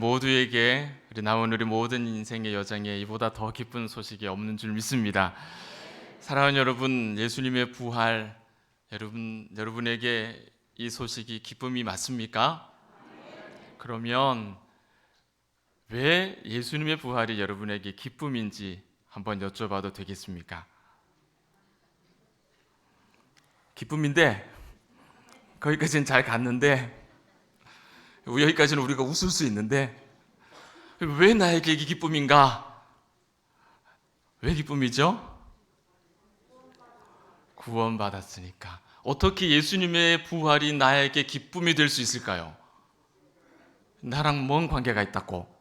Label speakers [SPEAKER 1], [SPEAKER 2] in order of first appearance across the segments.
[SPEAKER 1] 모두에게 우리 모든 인생의 여정에 이보다 더 기쁜 소식이 없는 줄 믿습니다. 사랑하는 여러분, 예수님의 부활, 여러분에게 이 소식이 기쁨이 맞습니까? 그러면 왜 예수님의 부활이 여러분에게 기쁨인지 한번 여쭤봐도 되겠습니까? 기쁨인데 거기까지는 잘 갔는데 여기까지는 우리가 웃을 수 있는데 왜 나에게 이게 기쁨인가? 왜 기쁨이죠? 구원받았으니까. 어떻게 예수님의 부활이 나에게 기쁨이 될 수 있을까요? 나랑 뭔 관계가 있다고?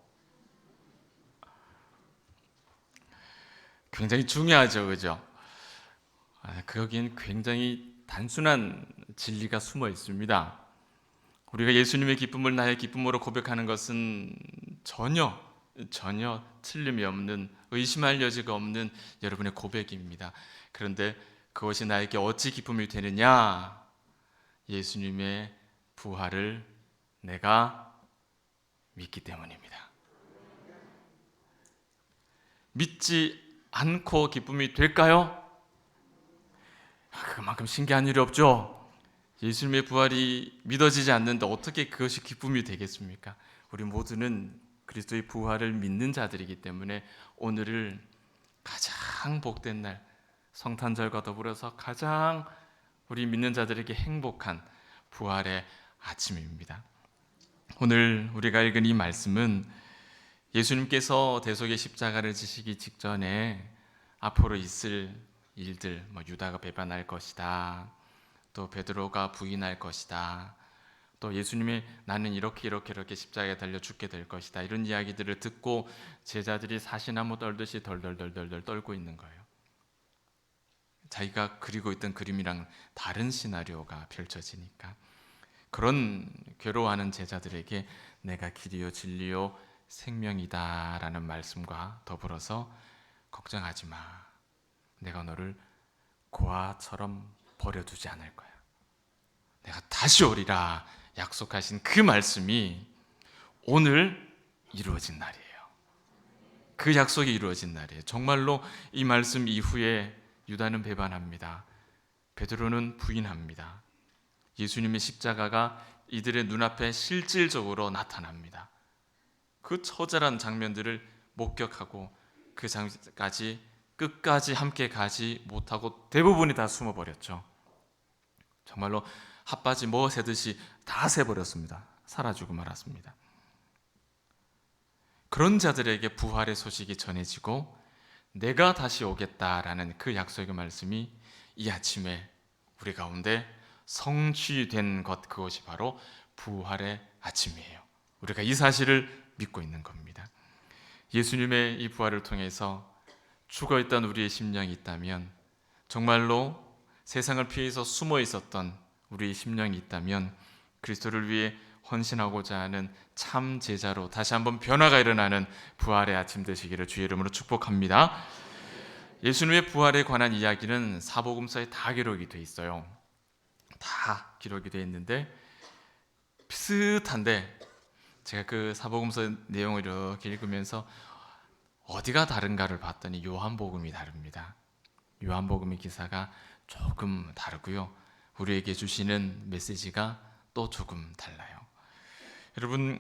[SPEAKER 1] 굉장히 중요하죠, 그죠? 거긴 굉장히 단순한 진리가 숨어 있습니다. 우리가 예수님의 기쁨을 나의 기쁨으로 고백하는 것은 전혀 틀림이 없는, 의심할 여지가 없는 여러분의 고백입니다. 그런데 그것이 나에게 어찌 기쁨이 되느냐? 예수님의 부활을 내가 믿기 때문입니다. 믿지 않고 기쁨이 될까요? 그만큼 신기한 일이 없죠. 예수님의 부활이 믿어지지 않는데 어떻게 그것이 기쁨이 되겠습니까? 우리 모두는 그리스도의 부활을 믿는 자들이기 때문에 오늘을 가장 복된 날, 성탄절과 더불어서 가장 우리 믿는 자들에게 행복한 부활의 아침입니다. 오늘 우리가 읽은 이 말씀은 예수님께서 대속의 십자가를 지시기 직전에 앞으로 있을 일들, 유다가 배반할 것이다, 또 베드로가 부인할 것이다, 또 예수님이 나는 이렇게 십자가에 달려 죽게 될 것이다, 이런 이야기들을 듣고 제자들이 사시나무 떨듯이 덜덜덜덜 떨고 있는 거예요. 자기가 그리고 있던 그림이랑 다른 시나리오가 펼쳐지니까 그런 괴로워하는 제자들에게 내가 길이요 진리요 생명이다 라는 말씀과 더불어서 걱정하지 마, 내가 너를 고아처럼 버려두지 않을 거야, 내가 다시 오리라 약속하신 그 말씀이 오늘 이루어진 날이에요. 그 약속이 이루어진 날이에요. 정말로 이 말씀 이후에 유다는 배반합니다. 베드로는 부인합니다. 예수님의 십자가가 이들의 눈앞에 실질적으로 나타납니다. 그 처절한 장면들을 목격하고 그 장면까지 끝까지 함께 가지 못하고 대부분이 다 숨어버렸죠. 정말로 핫바지 뭐 새듯이 다 새버렸습니다. 사라지고 말았습니다. 그런 자들에게 부활의 소식이 전해지고 내가 다시 오겠다라는 그 약속의 말씀이 이 아침에 우리 가운데 성취된 것, 그것이 바로 부활의 아침이에요. 우리가 이 사실을 믿고 있는 겁니다. 예수님의 이 부활을 통해서 죽어있던 우리의 심령이 있다면, 정말로 세상을 피해서 숨어 있었던 우리의 심령이 있다면 그리스도를 위해 헌신하고자 하는 참 제자로 다시 한번 변화가 일어나는 부활의 아침 되시기를 주의 이름으로 축복합니다. 예수님의 부활에 관한 이야기는 사복음서에 다 기록이 돼 있어요. 다 기록이 돼 있는데 비슷한데 제가 그 사복음서 내용을 이렇게 읽으면서 어디가 다른가를 봤더니 요한복음이 다릅니다. 요한복음의 기사가 조금 다르고요, 우리에게 주시는 메시지가 또 조금 달라요. 여러분,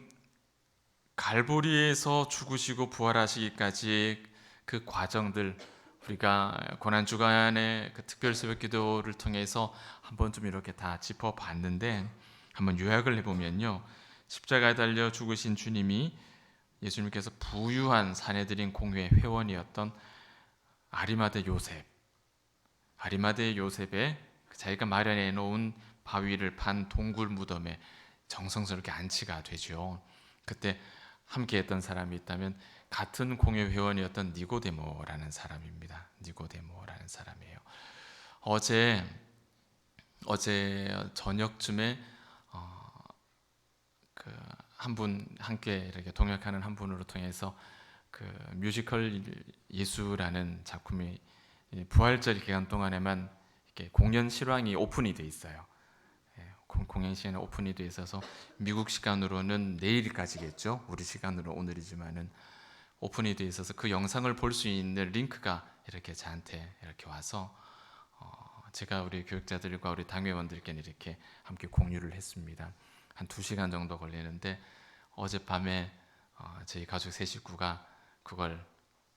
[SPEAKER 1] 갈보리에서 죽으시고 부활하시기까지 그 과정들, 우리가 고난주간의 그 특별 새벽 기도를 통해서 한번 좀 이렇게 다 짚어봤는데, 한번 요약을 해보면요, 십자가에 달려 죽으신 주님이 예수님께서 부유한 사내들인 공회의 회원이었던 아리마대 요셉의 자기가 마련해 놓은 바위를 판 동굴 무덤에 정성스럽게 안치가 되죠. 그때 함께했던 사람이 있다면 같은 공회 회원이었던 니고데모라는 사람입니다. 니고데모라는 사람이에요. 어제 저녁쯤에 한 분 함께 이렇게 동역하는 한 분으로 통해서 그 뮤지컬 예수라는 작품이 부활절 기간 동안에만 이렇게 공연 실황이 오픈이 돼 있어요. 공연 시간에 오픈이 돼 있어서 미국 시간으로는 내일까지겠죠. 우리 시간으로 오늘이지만은 오픈이 돼 있어서 그 영상을 볼 수 있는 링크가 이렇게 저한테 이렇게 와서 제가 우리 교육자들과 우리 당회원들께 이렇게 함께 공유를 했습니다. 한 2시간 정도 걸리는데 어젯밤에 저희 가족 세 식구가 그걸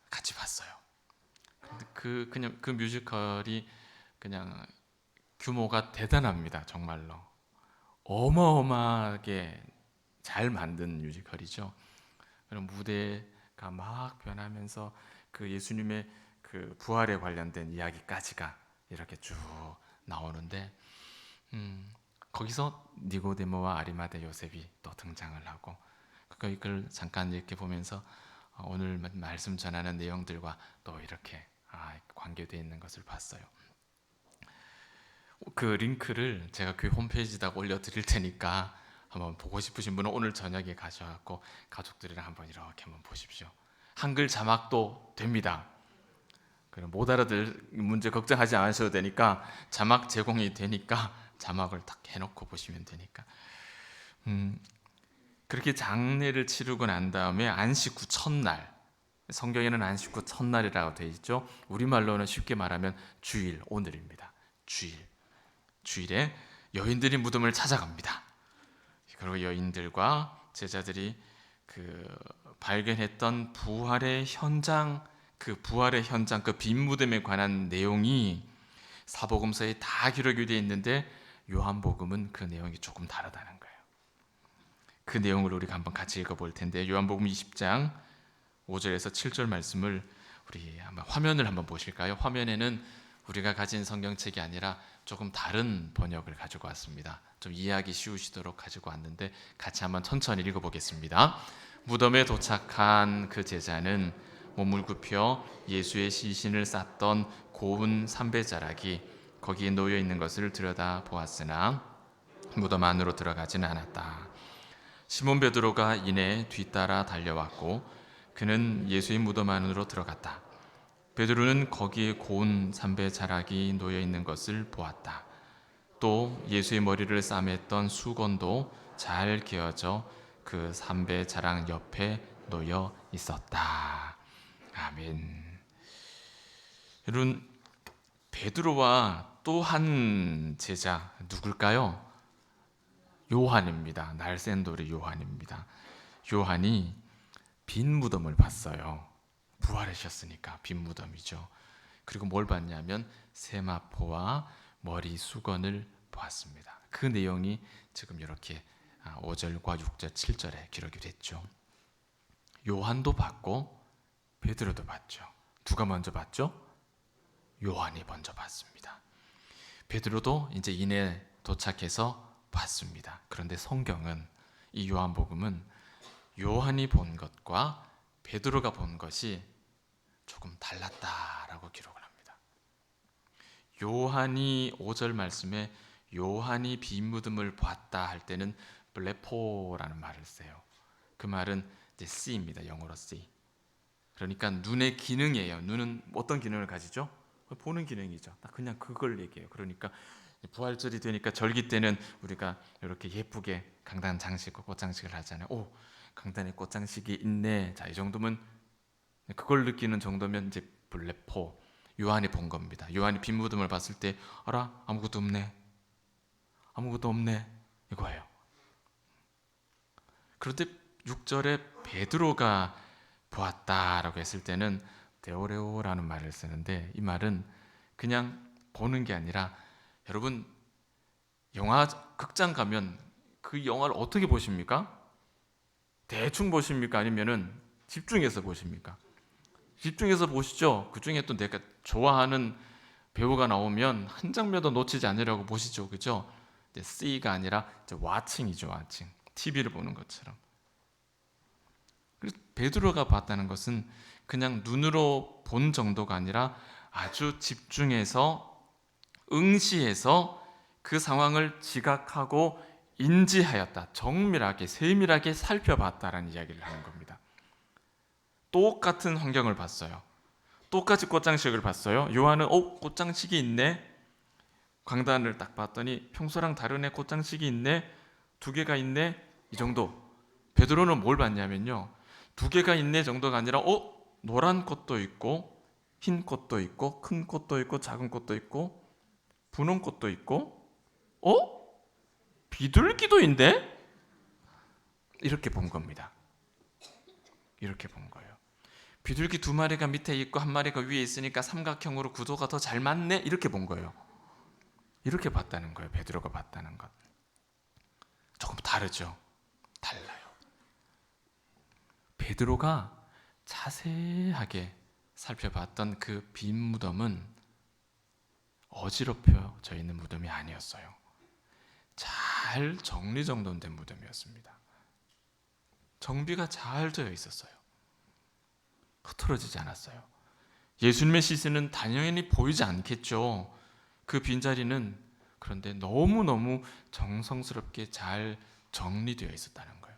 [SPEAKER 1] 같이 봤어요. 그냥 그 뮤지컬이 그냥 규모가 대단합니다. 정말로 어마어마하게 잘 만든 뮤지컬이죠. 그런 무대가 막 변하면서 그 예수님의 그 부활에 관련된 이야기까지가 이렇게 쭉 나오는데 거기서 니고데모와 아리마대 요셉이 또 등장을 하고 그걸 잠깐 이렇게 보면서 오늘 말씀 전하는 내용들과 또 이렇게 관계되어 있는 것을 봤어요. 그 링크를 제가 교회 홈페이지에다 올려드릴 테니까 한번 보고 싶으신 분은 오늘 저녁에 가셔갖고 가족들이랑 한번 이렇게 한번 보십시오. 한글 자막도 됩니다. 그럼 못 알아들 문제 걱정하지 않으셔도 되니까 자막 제공이 되니까 자막을 딱 해놓고 보시면 되니까. 그렇게 장례를 치르고 난 다음에 안식 후 첫날, 성경에는 안식 후 첫날이라고 되어 있죠. 우리말로는 쉽게 말하면 주일, 오늘입니다. 주일에 여인들이 무덤을 찾아갑니다. 그리고 여인들과 제자들이 그 발견했던 부활의 현장, 그 빈 무덤에 관한 내용이 사복음서에 다 기록이 되어 있는데 요한복음은 그 내용이 조금 다르다는 거예요. 그 내용을 우리가 한번 같이 읽어볼 텐데 요한복음 20장 5절에서 7절 말씀을 우리 한번 화면을 한번 보실까요? 화면에는 우리가 가진 성경책이 아니라 조금 다른 번역을 가지고 왔습니다. 좀 이해하기 쉬우시도록 가지고 왔는데 같이 한번 천천히 읽어보겠습니다. 무덤에 도착한 그 제자는 몸을 굽혀 예수의 시신을 쌌던 고운 삼배자락이 거기에 놓여 있는 것을 들여다 보았으나 무덤 안으로 들어가지는 않았다. 시몬 베드로가 이내 뒤따라 달려왔고 그는 예수의 무덤 안으로 들어갔다. 베드로는 거기에 고운 삼배자락이 놓여 있는 것을 보았다. 또 예수의 머리를 싸맸던 수건도 잘 개어져 그 삼배자락 옆에 놓여 있었다. 아멘. 여러분, 베드로와 또 한 제자 누굴까요? 요한입니다. 날쌘돌이 요한입니다. 요한이 빈 무덤을 봤어요. 부활하셨으니까 빈 무덤이죠. 그리고 뭘 봤냐면 세마포와 머리 수건을 보았습니다. 그 내용이 지금 이렇게 5절과 6절, 7절에 기록이 됐죠. 요한도 봤고 베드로도 봤죠. 누가 먼저 봤죠? 요한이 먼저 봤습니다. 베드로도 이제 이내 도착해서 봤습니다. 그런데 성경은 이 요한복음은 요한이 본 것과 베드로가 본 것이 조금 달랐다라고 기록을 합니다. 요한이 5절 말씀에 요한이 빈 무덤을 봤다 할 때는 블레포라는 말을 써요. 그 말은 이제 see입니다. 영어로 see. 그러니까 눈의 기능이에요. 눈은 어떤 기능을 가지죠? 보는 기능이죠. 딱 그냥 그걸 얘기해요. 그러니까 부활절이 되니까 절기 때는 우리가 이렇게 예쁘게 강단 장식과 꽃장식을 하잖아요. 오, 강단에 꽃장식이 있네. 자, 이 정도면 그걸 느끼는 정도면 이제 블레포 요한이 본 겁니다. 요한이 빈 무덤을 봤을 때 알아? 아무것도 없네. 아무것도 없네. 이거예요. 그런데 6절에 베드로가 보았다라고 했을 때는 데오레오라는 말을 쓰는데 이 말은 그냥 보는 게 아니라 여러분 영화 극장 가면 그 영화를 어떻게 보십니까? 대충 보십니까? 아니면은 집중해서 보십니까? 집중해서 보시죠. 그 중에 또 내가 좋아하는 배우가 나오면 한 장면도 놓치지 않으려고 보시죠. 그죠? C가 아니라 watching이죠. watching. TV를 보는 것처럼. 그래서 베드로가 봤다는 것은 그냥 눈으로 본 정도가 아니라 아주 집중해서 응시해서 그 상황을 지각하고 인지하였다. 정밀하게 세밀하게 살펴봤다라는 이야기를 하는 겁니다. 똑같은 환경을 봤어요. 똑같이 꽃장식을 봤어요. 요한은 꽃장식이 있네. 광단을 딱 봤더니 평소랑 다른 애 꽃장식이 있네, 2개가 있네, 이 정도. 베드로는 뭘 봤냐면요, 2개가 있네 정도가 아니라 노란 꽃도 있고 흰 꽃도 있고 큰 꽃도 있고 작은 꽃도 있고 분홍 꽃도 있고 비둘기도 있네? 이렇게 본 겁니다. 이렇게 본 거예요. 비둘기 2마리가 밑에 있고 1마리가 위에 있으니까 삼각형으로 구도가 더 잘 맞네? 이렇게 본 거예요. 이렇게 봤다는 거예요. 베드로가 봤다는 것. 조금 다르죠? 달라요. 베드로가 자세하게 살펴봤던 그 빈 무덤은 어지럽혀져 있는 무덤이 아니었어요. 잘 정리정돈된 무덤이었습니다. 정비가 잘 되어 있었어요. 흐트러지지 않았어요. 예수님의 시신은 당연히 보이지 않겠죠. 그 빈자리는 그런데 너무너무 정성스럽게 잘 정리되어 있었다는 거예요.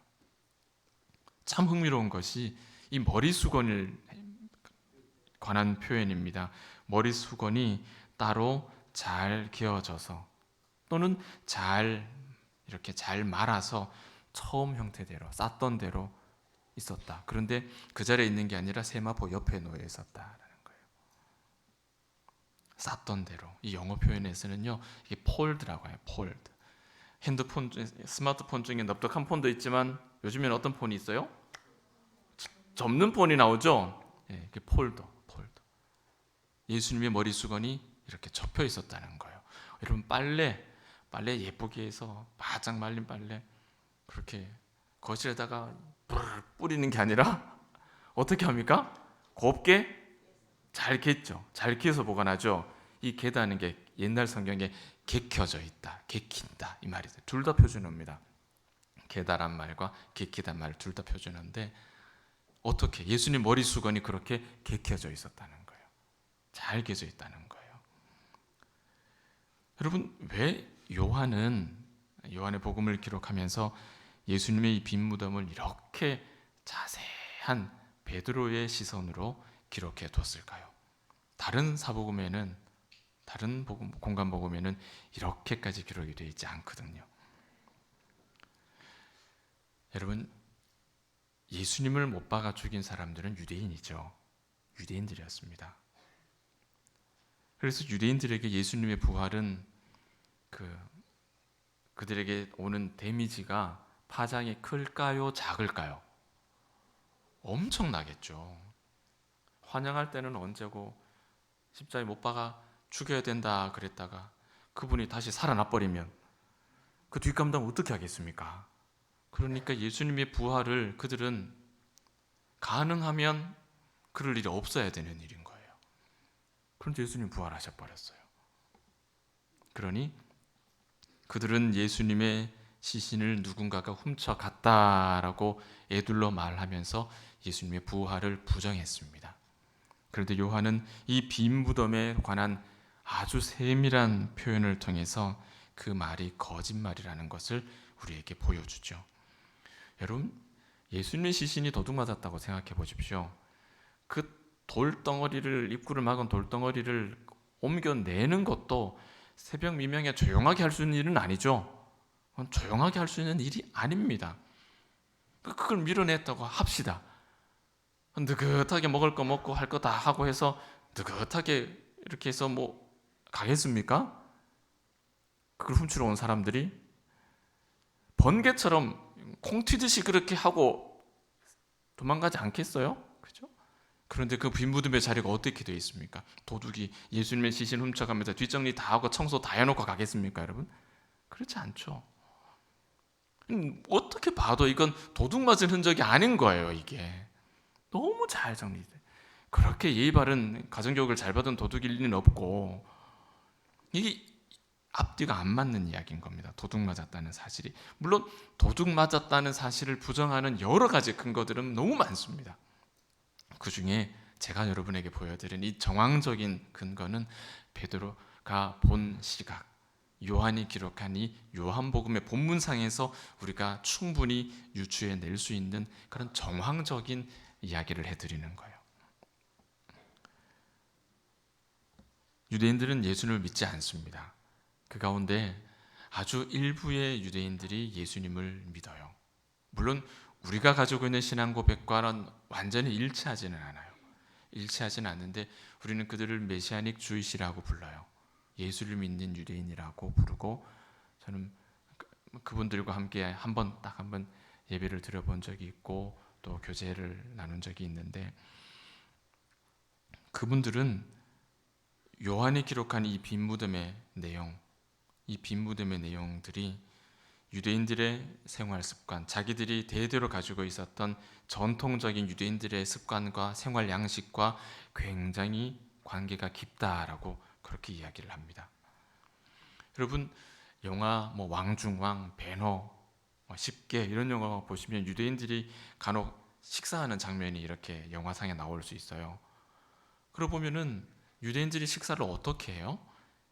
[SPEAKER 1] 참 흥미로운 것이 이 머리수건을 관한 표현입니다. 머리수건이 따로 잘 기어져서 또는 이렇게 잘 말아서 처음 형태대로 쌌던 대로 있었다. 그런데 그 자리에 있는 게 아니라 세마포 옆에 놓여 있었다라는 거예요. 쌌던 대로. 이 영어 표현에서는요, 이게 폴드라고 해요. 폴드. 핸드폰, 스마트폰 중에 넙덕한 폰도 있지만 요즘에는 어떤 폰이 있어요? 접는 폰이 나오죠. 이게 폴더. 예수님의 머리수건이 이렇게 접혀 있었다는 거예요. 여러분, 빨래 예쁘게 해서 바짝 말린 빨래 그렇게 거실에다가 뿌리는 게 아니라 어떻게 합니까? 곱게 잘 겠죠. 잘 개서 보관하죠. 이 개다는 게 옛날 성경에 개켜져 있다, 개킨다 이 말이죠. 둘 다 표준어입니다. 개다란 말과 개키단 말 둘 다 표준어인데 어떻게 예수님 머리수건이 그렇게 개켜져 있었다는 거예요. 잘 개져 있다는 거예요. 여러분, 왜 요한의 복음을 기록하면서 예수님의 이 빈 무덤을 이렇게 자세한 베드로의 시선으로 기록해 뒀을까요? 다른 사복음에는, 다른 공간 복음에는 이렇게까지 기록이 되어 있지 않거든요. 여러분, 예수님을 못 박아 죽인 사람들은 유대인이죠. 유대인들이었습니다. 그래서 유대인들에게 예수님의 부활은 그들에게 오는 데미지가 파장이 클까요? 작을까요? 엄청나겠죠. 환영할 때는 언제고 십자가에 못 박아 죽여야 된다 그랬다가 그분이 다시 살아나 버리면 그 뒷감당 어떻게 하겠습니까? 그러니까 예수님의 부활을 그들은 가능하면 그럴 일이 없어야 되는 일인 거예요. 그런데 예수님 부활하셔 버렸어요. 그러니 그들은 예수님의 시신을 누군가가 훔쳐갔다라고 애둘러 말하면서 예수님의 부활을 부정했습니다. 그런데 요한은 이 빈 무덤에 관한 아주 세밀한 표현을 통해서 그 말이 거짓말이라는 것을 우리에게 보여주죠. 여러분, 예수님의 시신이 도둑 맞았다고 생각해 보십시오. 그 돌덩어리를, 입구를 막은 돌덩어리를 옮겨내는 것도 새벽 미명에 조용하게 할 수 있는 일은 아니죠. 조용하게 할 수 있는 일이 아닙니다. 그걸 밀어냈다고 합시다. 느긋하게 먹을 거 먹고 할 거 다 하고 해서 느긋하게 이렇게 해서 뭐 가겠습니까? 그걸 훔치러 온 사람들이 번개처럼 콩 튀듯이 그렇게 하고 도망가지 않겠어요? 그죠? 그런데 그 빈 무덤의 자리가 어떻게 되어 있습니까? 도둑이 예수님의 시신 훔쳐가면서 뒷정리 다 하고 청소 다 해놓고 가겠습니까, 여러분? 그렇지 않죠. 어떻게 봐도 이건 도둑 맞은 흔적이 아닌 거예요, 이게. 너무 잘 정리돼. 그렇게 예의 바른 가정교육을 잘 받은 도둑일 리는 없고, 이게 앞뒤가 안 맞는 이야기인 겁니다. 도둑 맞았다는 사실이. 물론 도둑 맞았다는 사실을 부정하는 여러 가지 근거들은 너무 많습니다. 그 중에 제가 여러분에게 보여드린 이 정황적인 근거는 베드로가 본 시각, 요한이 기록한 이 요한복음의 본문상에서 우리가 충분히 유추해낼 수 있는 그런 정황적인 이야기를 해드리는 거예요. 유대인들은 예수님을 믿지 않습니다. 그 가운데 아주 일부의 유대인들이 예수님을 믿어요. 물론 우리가 가지고 있는 신앙 고백과는 완전히 일치하지는 않아요. 일치하지는 않는데 우리는 그들을 메시아닉 주이시라고 불러요. 예수를 믿는 유대인이라고 부르고, 저는 그분들과 함께 한 번 예배를 드려본 적이 있고 또 교제를 나눈 적이 있는데, 그분들은 요한이 기록한 이 빈 무덤의 내용들이 유대인들의 생활 습관, 자기들이 대대로 가지고 있었던 전통적인 유대인들의 습관과 생활 양식과 굉장히 관계가 깊다라고 그렇게 이야기를 합니다. 여러분, 영화 왕중왕, 배너, 10개 이런 영화 보시면 유대인들이 간혹 식사하는 장면이 이렇게 영화상에 나올 수 있어요. 그러고 보면은 유대인들이 식사를 어떻게 해요?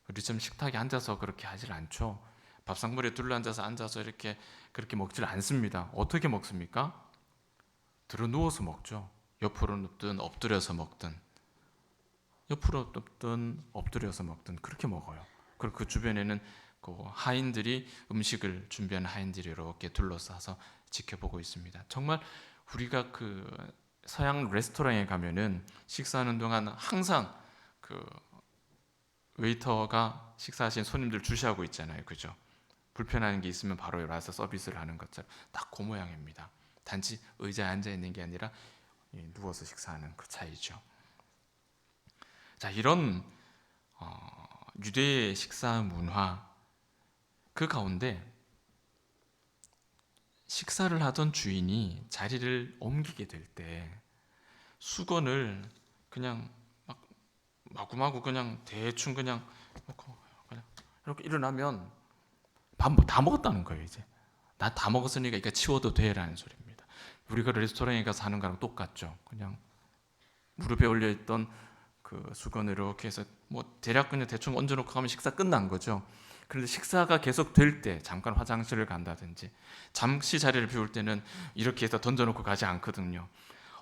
[SPEAKER 1] 우리처럼 식탁에 앉아서 그렇게 하질 않죠. 밥상머리에 앉아서 이렇게 그렇게 먹질 않습니다. 어떻게 먹습니까? 들어 누워서 먹죠. 옆으로 눕든 엎드려서 먹든, 엎드려서 먹든 그렇게 먹어요. 그리고 그 주변에는 그 하인들이, 음식을 준비하는 하인들이 이렇게 둘러싸서 지켜보고 있습니다. 정말 우리가 그 서양 레스토랑에 가면은 식사하는 동안 항상 그 웨이터가 식사하신 손님들 주시하고 있잖아요. 그죠? 불편한 게 있으면 바로 와서 서비스를 하는 것처럼 딱 그 모양입니다. 단지 의자에 앉아 있는 게 아니라 누워서 식사하는 그 차이죠. 자, 이런 유대의 식사 문화, 그 가운데 식사를 하던 주인이 자리를 옮기게 될 때 수건을 그냥 막 마구마구 그냥 대충 그냥 놓고 그냥 이렇게 일어나면 밥 다 먹었다는 거예요. 이제 나 다 먹었으니까 이거 치워도 돼라는 소리입니다. 우리가 레스토랑에 가서 하는 거랑 똑같죠. 그냥 무릎에 올려 있던 그 수건을 이렇게 해서 대략 그냥 대충 얹어놓고 가면 식사 끝난 거죠. 그런데 식사가 계속 될 때, 잠깐 화장실을 간다든지 잠시 자리를 비울 때는 이렇게 해서 던져놓고 가지 않거든요.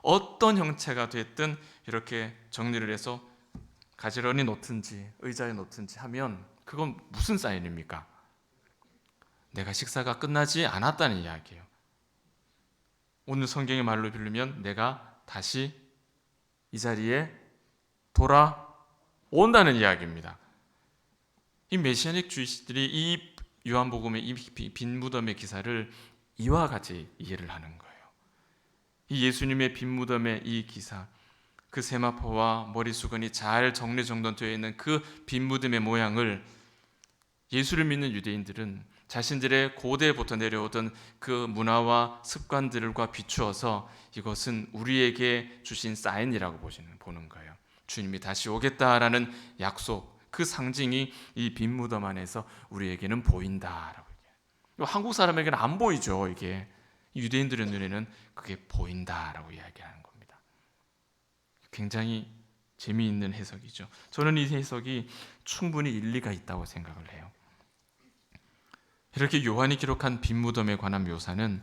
[SPEAKER 1] 어떤 형체가 됐든 이렇게 정리를 해서 가지런히 놓든지 의자에 놓든지 하면 그건 무슨 사인입니까? 내가 식사가 끝나지 않았다는 이야기예요. 오늘 성경의 말로 빌리면 내가 다시 이 자리에 돌아온다는 이야기입니다. 이 메시아닉 주의시들이 이 요한복음의 이 빈 무덤의 기사를 이와 같이 이해를 하는 거예요. 이 예수님의 빈 무덤의 이 기사, 그 세마포와 머리 수건이 잘 정리정돈되어 있는 그 빈 무덤의 모양을 예수를 믿는 유대인들은 자신들의 고대부터 내려오던 그 문화와 습관들과 비추어서 이것은 우리에게 주신 사인이라고 보는 거예요. 주님이 다시 오겠다라는 약속, 그 상징이 이 빈 무덤 안에서 우리에게는 보인다라고 얘기해요. 한국 사람에게는 안 보이죠. 이게 유대인들의 눈에는 그게 보인다라고 이야기하는 겁니다. 굉장히 재미있는 해석이죠. 저는 이 해석이 충분히 일리가 있다고 생각을 해요. 이렇게 요한이 기록한 빈 무덤에 관한 묘사는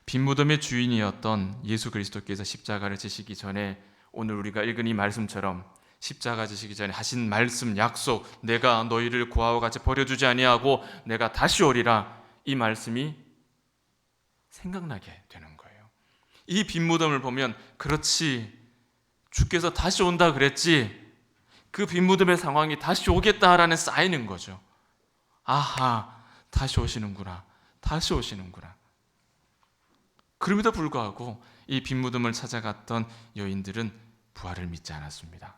[SPEAKER 1] 빈 무덤의 주인이었던 예수 그리스도께서 십자가를 지시기 전에 오늘 우리가 읽은 이 말씀처럼 십자가 지시기 전에 하신 말씀, 약속, 내가 너희를 고아와 같이 버려두지 아니하고 내가 다시 오리라, 이 말씀이 생각나게 되는 거예요. 이 빈 무덤을 보면 그렇지, 주께서 다시 온다 그랬지, 그 빈 무덤의 상황이 다시 오겠다라는 사인인 거죠. 아하, 다시 오시는구나. 다시 오시는구나. 그럼에도 불구하고 이 빈 무덤을 찾아갔던 여인들은 부활을 믿지 않았습니다.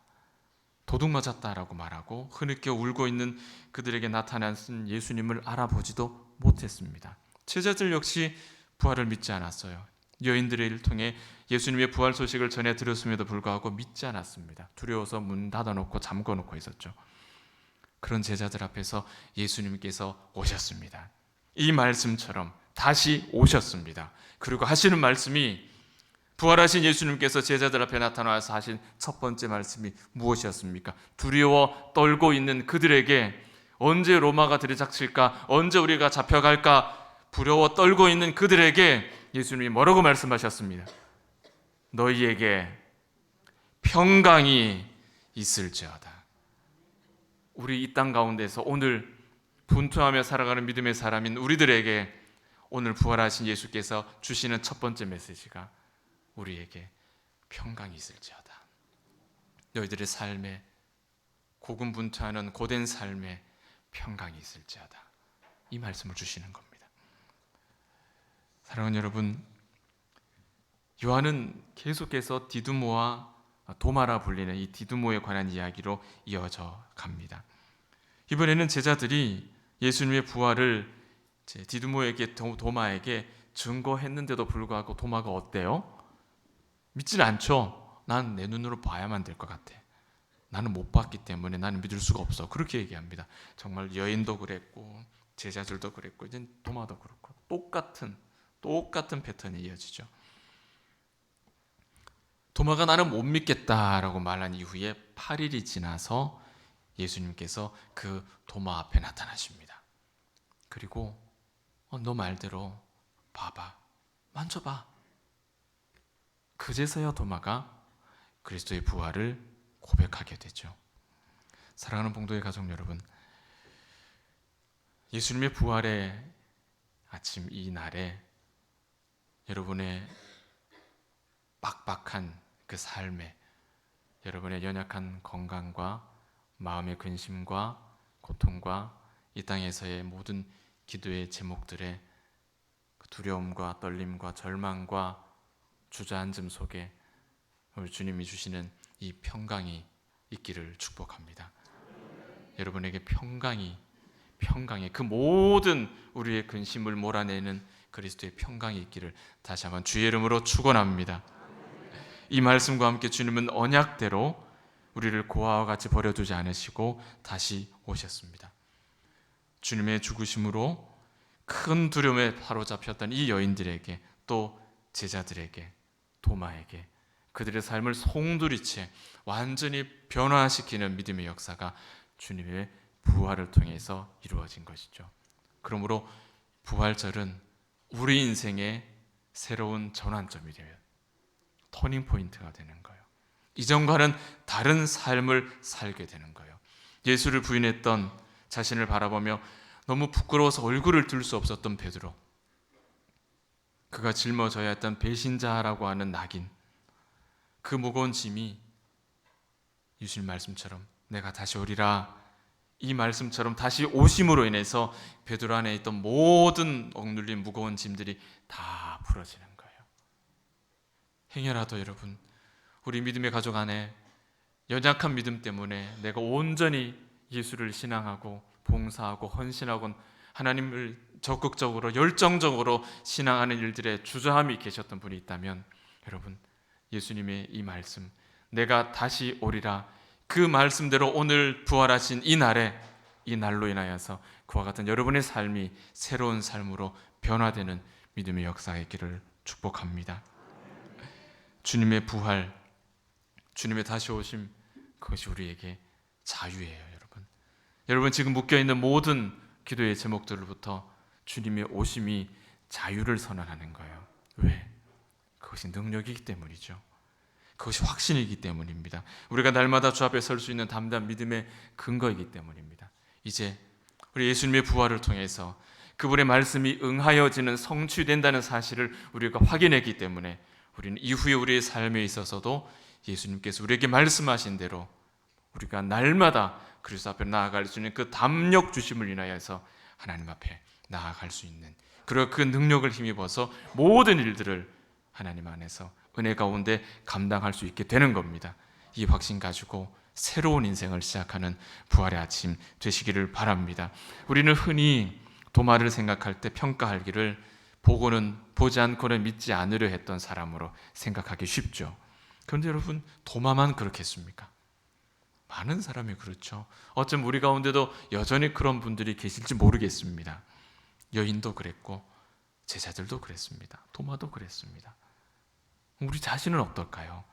[SPEAKER 1] 도둑 맞았다라고 말하고 흐느껴 울고 있는 그들에게 나타난 예수님을 알아보지도 못했습니다. 제자들 역시 부활을 믿지 않았어요. 여인들의 일을 통해 예수님의 부활 소식을 전해 들었음에도 불구하고 믿지 않았습니다. 두려워서 문 닫아놓고 잠궈놓고 있었죠. 그런 제자들 앞에서 예수님께서 오셨습니다. 이 말씀처럼 다시 오셨습니다. 그리고 하시는 말씀이, 부활하신 예수님께서 제자들 앞에 나타나서 하신 첫 번째 말씀이 무엇이었습니까? 두려워 떨고 있는 그들에게, 언제 로마가 들이닥칠까, 언제 우리가 잡혀갈까 두려워 떨고 있는 그들에게 예수님이 뭐라고 말씀하셨습니다? 너희에게 평강이 있을지어다. 우리 이 땅 가운데서 오늘 분투하며 살아가는 믿음의 사람인 우리들에게 오늘 부활하신 예수께서 주시는 첫 번째 메시지가 우리에게 평강이 있을지어다. 너희들의 삶에 고군분투하는 고된 삶에 평강이 있을지어다. 이 말씀을 주시는 겁니다. 사랑하는 여러분, 요한은 계속해서 디두모와 도마라 불리는 이 디두모에 관한 이야기로 이어져 갑니다. 이번에는 제자들이 예수님의 부활을 디두모에게, 도마에게 증거했는데도 불구하고 도마가 어때요? 믿지는 않죠. 난 내 눈으로 봐야만 될 것 같아. 나는 못 봤기 때문에 나는 믿을 수가 없어. 그렇게 얘기합니다. 정말 여인도 그랬고 제자들도 그랬고 이제 도마도 그렇고 똑같은 패턴이 이어지죠. 도마가 나는 못 믿겠다라고 말한 이후에 8일이 지나서 예수님께서 그 도마 앞에 나타나십니다. 그리고 너 말대로 봐봐, 만져봐. 그제서야 도마가 그리스도의 부활을 고백하게 되죠. 사랑하는 봉도의 가족 여러분, 예수님의 부활의 아침 이 날에 여러분의 빡빡한 그 삶에, 여러분의 연약한 건강과 마음의 근심과 고통과 이 땅에서의 모든 기도의 제목들의 두려움과 떨림과 절망과 주저앉음 속에 우리 주님이 주시는 이 평강이 있기를 축복합니다. 여러분에게 평강이 그 모든 우리의 근심을 몰아내는 그리스도의 평강이 있기를 다시 한번 주의 이름으로 축원합니다. 이 말씀과 함께 주님은 언약대로 우리를 고아와 같이 버려두지 않으시고 다시 오셨습니다. 주님의 죽으심으로 큰 두려움에 사로잡혔던 이 여인들에게, 또 제자들에게, 도마에게 그들의 삶을 송두리째 완전히 변화시키는 믿음의 역사가 주님의 부활을 통해서 이루어진 것이죠. 그러므로 부활절은 우리 인생의 새로운 전환점이 되어요. 터닝 포인트가 되는 거예요. 이전과는 다른 삶을 살게 되는 거예요. 예수를 부인했던 자신을 바라보며 너무 부끄러워서 얼굴을 들 수 없었던 베드로, 그가 짊어져야 했던 배신자라고 하는 낙인, 그 무거운 짐이 예수님 말씀처럼 내가 다시 오리라, 이 말씀처럼 다시 오심으로 인해서 베드로 안에 있던 모든 억눌린 무거운 짐들이 다 풀어지는 거예요. 행여라도 여러분, 우리 믿음의 가족 안에 연약한 믿음 때문에 내가 온전히 예수를 신앙하고 봉사하고 헌신하고 하나님을 적극적으로 열정적으로 신앙하는 일들에 주저함이 계셨던 분이 있다면, 여러분, 예수님의 이 말씀, 내가 다시 오리라, 그 말씀대로 오늘 부활하신 이 날로 인하여서 그와 같은 여러분의 삶이 새로운 삶으로 변화되는 믿음의 역사가 있기를 축복합니다. 주님의 부활, 주님의 다시 오심, 그것이 우리에게 자유예요. 여러분 지금 묶여있는 모든 기도의 제목들로부터 주님의 오심이 자유를 선언하는 거예요. 왜? 그것이 능력이기 때문이죠. 그것이 확신이기 때문입니다. 우리가 날마다 주 앞에 설 수 있는 담대한 믿음의 근거이기 때문입니다. 이제 우리 예수님의 부활을 통해서 그분의 말씀이 응하여지는, 성취된다는 사실을 우리가 확인했기 때문에 우리는 이후에 우리의 삶에 있어서도 예수님께서 우리에게 말씀하신 대로 우리가 날마다 그리스도 앞에 나아갈 수 있는 그 담력 주심을 인하여서 하나님 앞에 나아갈 수 있는, 그리고 그 능력을 힘입어서 모든 일들을 하나님 안에서 은혜 가운데 감당할 수 있게 되는 겁니다. 이 확신 가지고 새로운 인생을 시작하는 부활의 아침 되시기를 바랍니다. 우리는 흔히 도마를 생각할 때 평가하기를 보고는 보지 않고는 믿지 않으려 했던 사람으로 생각하기 쉽죠. 그런데 여러분, 도마만 그렇겠습니까? 많은 사람이 그렇죠. 어쩜 우리 가운데도 여전히 그런 분들이 계실지 모르겠습니다. 여인도 그랬고 제자들도 그랬습니다. 도마도 그랬습니다. 우리 자신은 어떨까요?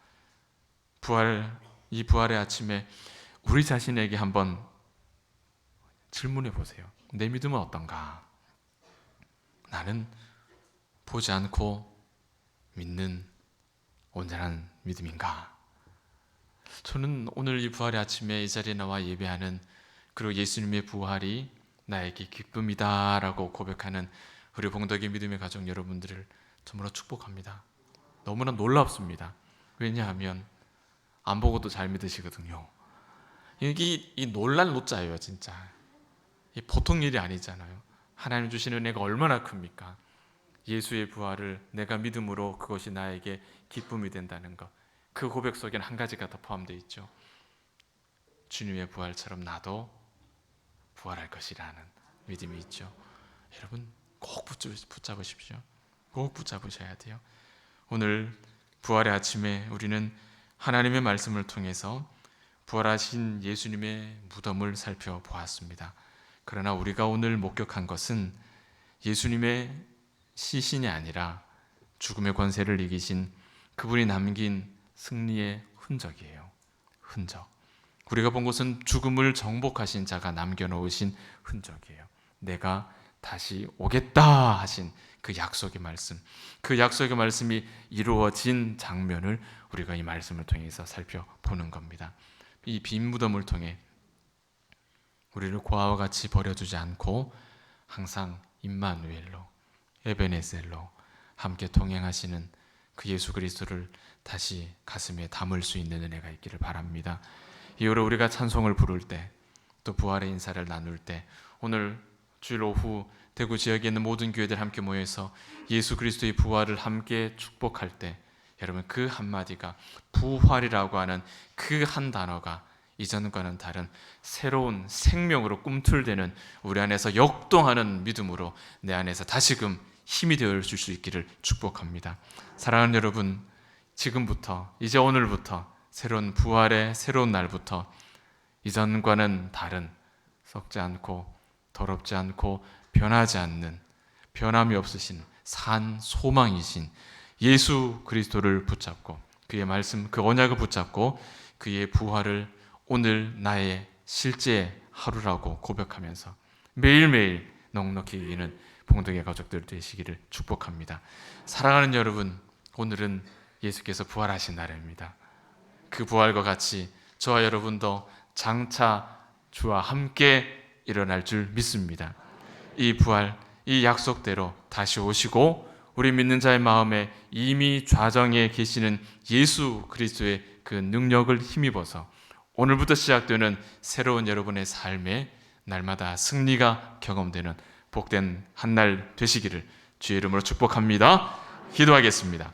[SPEAKER 1] 이 부활의 아침에 우리 자신에게 한번 질문해 보세요. 내 믿음은 어떤가? 나는 보지 않고 믿는 온전한 믿음인가? 저는 오늘 이 부활의 아침에 이 자리에 나와 예배하는, 그리고 예수님의 부활이 나에게 기쁨이다라고 고백하는 우리 봉덕의 믿음의 가족 여러분들을 정말로 축복합니다. 너무나 놀랍습니다. 왜냐하면 안 보고도 잘 믿으시거든요. 이게 이 놀랄 노자예요, 진짜. 이 보통 일이 아니잖아요. 하나님 주신 은혜가 얼마나 큽니까? 예수의 부활을 내가 믿음으로 그것이 나에게 기쁨이 된다는 것. 그 고백 속에는 한 가지가 더 포함되어 있죠. 주님의 부활처럼 나도 부활할 것이라는 믿음이 있죠. 여러분 꼭 붙잡으십시오. 꼭 붙잡으셔야 돼요. 오늘 부활의 아침에 우리는 하나님의 말씀을 통해서 부활하신 예수님의 무덤을 살펴보았습니다. 그러나 우리가 오늘 목격한 것은 예수님의 시신이 아니라 죽음의 권세를 이기신 그분이 남긴 승리의 흔적이에요. 흔적. 우리가 본 것은 죽음을 정복하신 자가 남겨놓으신 흔적이에요. 내가 다시 오겠다 하신 그 약속의 말씀, 그 약속의 말씀이 이루어진 장면을 우리가 이 말씀을 통해서 살펴보는 겁니다. 이 빈 무덤을 통해 우리를 고아와 같이 버려두지 않고 항상 임마누엘로, 에베네셀로 함께 동행하시는 그 예수 그리스도를 다시 가슴에 담을 수 있는 은혜가 있기를 바랍니다. 이후로 우리가 찬송을 부를 때, 또 부활의 인사를 나눌 때, 오늘 주일 오후 대구 지역에 있는 모든 교회들 함께 모여서 예수 그리스도의 부활을 함께 축복할 때, 여러분 그 한마디가, 부활이라고 하는 그 한 단어가 이전과는 다른 새로운 생명으로 꿈틀대는 우리 안에서 역동하는 믿음으로 내 안에서 다시금 힘이 되어 줄 수 있기를 축복합니다. 사랑하는 여러분, 지금부터, 이제 오늘부터 새로운 부활의 새로운 날부터 이전과는 다른, 썩지 않고 더럽지 않고 변하지 않는, 변함이 없으신 산 소망이신 예수 그리스도를 붙잡고, 그의 말씀, 그 언약을 붙잡고 그의 부활을 오늘 나의 실제 하루라고 고백하면서 매일매일 넉넉히 이기는 봉덕의 가족들 되시기를 축복합니다. 사랑하는 여러분, 오늘은 예수께서 부활하신 날입니다. 그 부활과 같이 저와 여러분도 장차 주와 함께 일어날 줄 믿습니다. 이 부활, 이 약속대로 다시 오시고 우리 믿는 자의 마음에 이미 좌정에 계시는 예수 그리스도의 그 능력을 힘입어서 오늘부터 시작되는 새로운 여러분의 삶에 날마다 승리가 경험되는 복된 한 날 되시기를 주의 이름으로 축복합니다. 기도하겠습니다.